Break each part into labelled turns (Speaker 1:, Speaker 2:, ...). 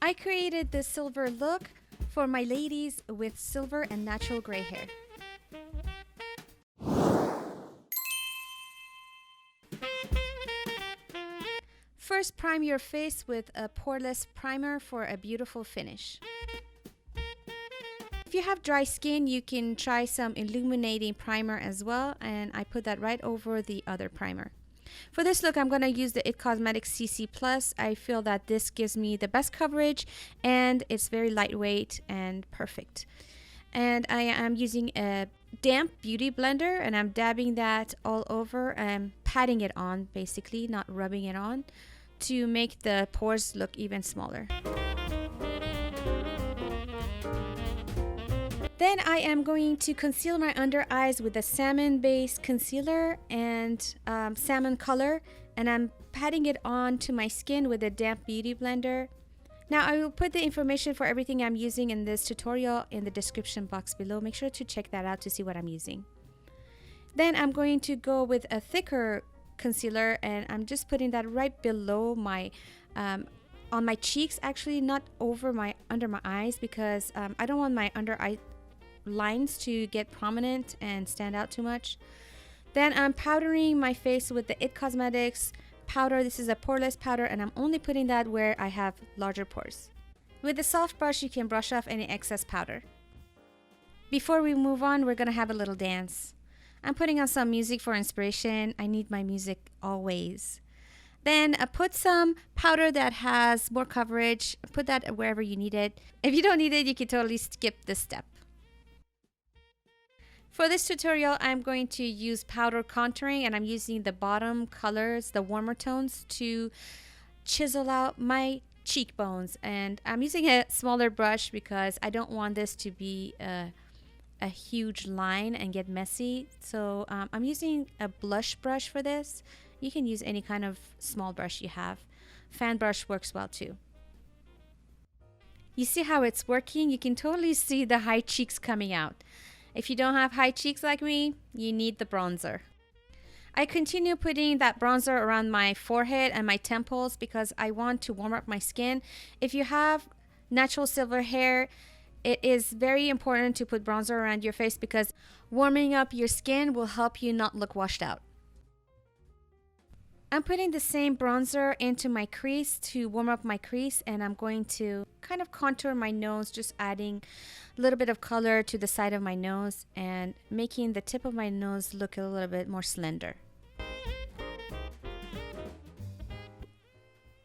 Speaker 1: I created this silver look for my ladies with silver and natural gray hair. First, prime your face with a poreless primer for a beautiful finish. If you have dry skin, you can try some illuminating primer as well, and I put that right over the other primer. For this look, I'm going to use the It Cosmetics CC Plus. I feel that this gives me the best coverage and it's very lightweight and perfect. And I am using a damp beauty blender and I'm dabbing that all over and patting it on, basically, not rubbing it on, to make the pores look even smaller. Then I am going to conceal my under eyes with a salmon based concealer and salmon color, and I'm patting it on to my skin with a damp beauty blender. Now I will put the information for everything I'm using in this tutorial in the description box below. Make sure to check that out to see what I'm using. Then I'm going to go with a thicker concealer and I'm just putting that right below my on my cheeks, actually not over my under my eyes, because I don't want my under eye lines to get prominent and stand out too much. Then I'm powdering my face with the It Cosmetics powder. This is a poreless powder and I'm only putting that where I have larger pores. With a soft brush you can brush off any excess powder. Before we move on, we're gonna have a little dance. I'm putting on some music for inspiration. I need my music always. Then put some powder that has more coverage. Put that wherever you need it. If you don't need it, you can totally skip this step. For this tutorial, I'm going to use powder contouring and I'm using the bottom colors, the warmer tones, to chisel out my cheekbones. And I'm using a smaller brush because I don't want this to be a huge line and get messy. So I'm using a blush brush for this. You can use any kind of small brush you have. Fan brush works well too. You see how it's working? You can totally see the high cheeks coming out. If you don't have high cheeks like me, you need the bronzer. I continue putting that bronzer around my forehead and my temples because I want to warm up my skin. If you have natural silver hair, it is very important to put bronzer around your face because warming up your skin will help you not look washed out. I'm putting the same bronzer into my crease to warm up my crease, and I'm going to kind of contour my nose, just adding a little bit of color to the side of my nose and making the tip of my nose look a little bit more slender.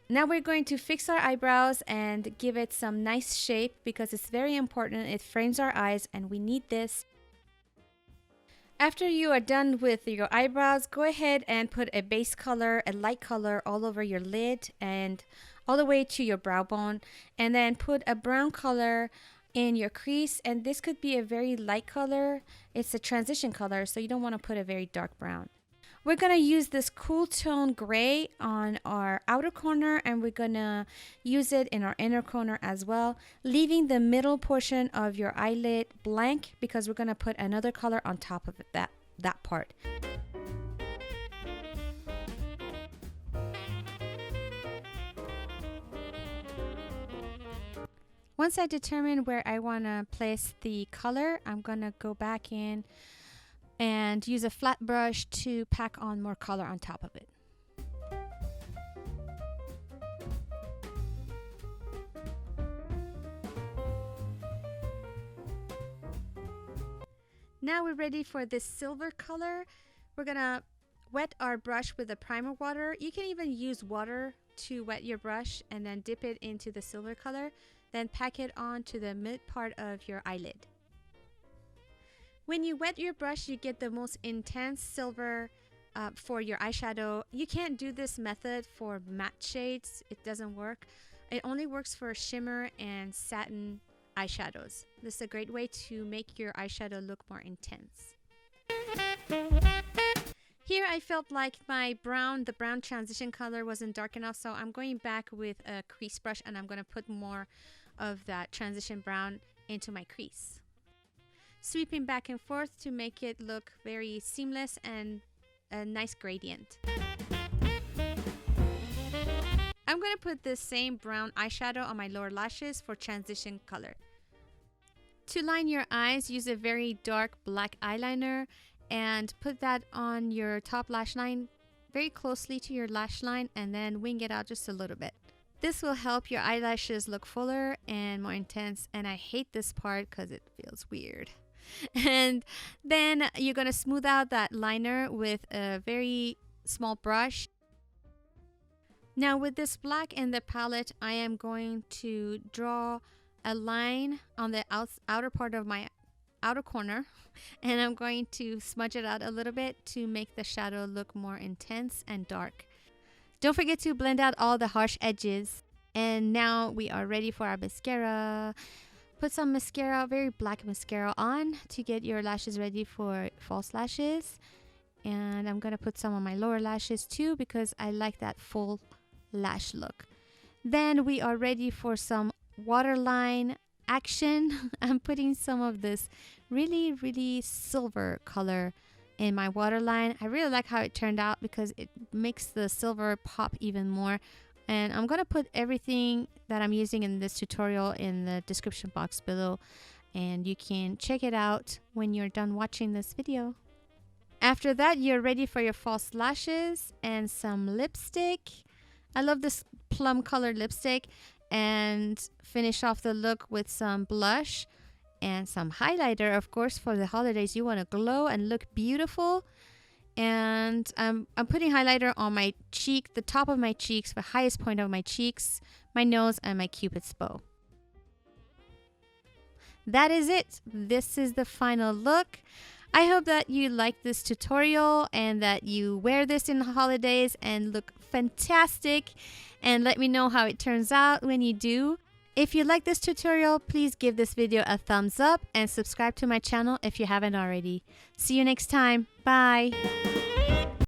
Speaker 1: Now we're going to fix our eyebrows and give it some nice shape because it's very important. It frames our eyes and we need this. After you are done with your eyebrows, go ahead and put a base color, a light color all over your lid and all the way to your brow bone, and then put a brown color in your crease, and this could be a very light color. It's a transition color, so you don't want to put a very dark brown. We're going to use this cool tone gray on our outer corner and we're going to use it in our inner corner as well, leaving the middle portion of your eyelid blank because we're going to put another color on top of it, that part. Once I determine where I want to place the color, I'm going to go back in and use a flat brush to pack on more color on top of it. Now we're ready for this silver color. We're gonna wet our brush with the primer water. You can even use water to wet your brush and then dip it into the silver color, then pack it on to the mid part of your eyelid. When you wet your brush, you get the most intense silver for your eyeshadow. You can't do this method for matte shades. It doesn't work. It only works for shimmer and satin eyeshadows. This is a great way to make your eyeshadow look more intense. Here I felt like the brown transition color wasn't dark enough, so I'm going back with a crease brush and I'm going to put more of that transition brown into my crease. Sweeping back and forth to make it look very seamless and a nice gradient. I'm going to put this same brown eyeshadow on my lower lashes for transition color. To line your eyes, use a very dark black eyeliner and put that on your top lash line very closely to your lash line and then wing it out just a little bit. This will help your eyelashes look fuller and more intense, and I hate this part because it feels weird. And then you're going to smooth out that liner with a very small brush. Now with this black in the palette, I am going to draw a line on the outer part of my outer corner, and I'm going to smudge it out a little bit to make the shadow look more intense and dark. Don't forget to blend out all the harsh edges. And now we are ready for our mascara. Put some mascara, very black mascara on to get your lashes ready for false lashes. And I'm going to put some on my lower lashes too because I like that full lash look. Then we are ready for some waterline action. I'm putting some of this really silver color in my waterline. I really like how it turned out because it makes the silver pop even more. And I'm going to put everything that I'm using in this tutorial in the description box below, and you can check it out when you're done watching this video. After that, you're ready for your false lashes and some lipstick. I love this plum colored lipstick, and finish off the look with some blush and some highlighter. Of course, for the holidays, you want to glow and look beautiful. And I'm putting highlighter on my cheek, the top of my cheeks, the highest point of my cheeks, my nose, and my cupid's bow. That is it. This is the final look. I hope that you like this tutorial and that you wear this in the holidays and look fantastic. And let me know how it turns out when you do. If you like this tutorial, please give this video a thumbs up and subscribe to my channel if you haven't already. See you next time. Bye.